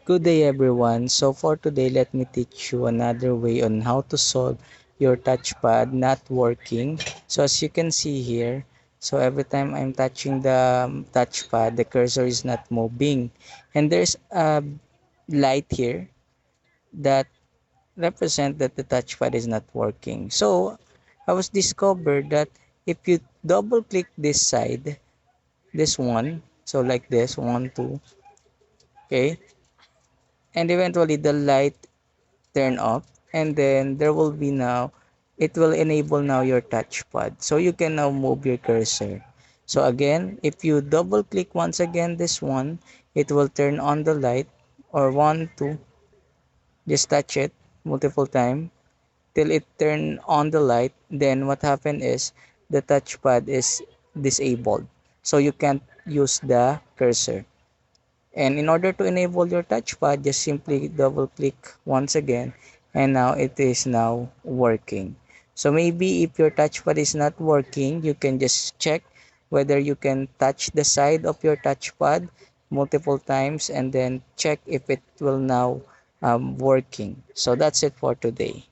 Good day everyone. So for today, let me teach you another way on how to solve your touchpad not working. So as you can see here, so every time I'm touching the touchpad, the cursor is not moving. And there's a light here that represent that the touchpad is not working. So I was discovered that if you double click this side, this one, so like this, one, two, okay, and eventually the light turn off, and then there will be now, it will enable now your touchpad, so you can now move your cursor. So again, if you double click once again this one, it will turn on the light, or one, two, just touch it multiple time till it turn on the light. Then what happened is the touchpad is disabled, so you can't use the cursor. And in order to enable your touchpad, just simply double click once again, and now it is now working. So maybe if your touchpad is not working, you can just check whether you can touch the side of your touchpad multiple times and then check if it will now working. So that's it for today.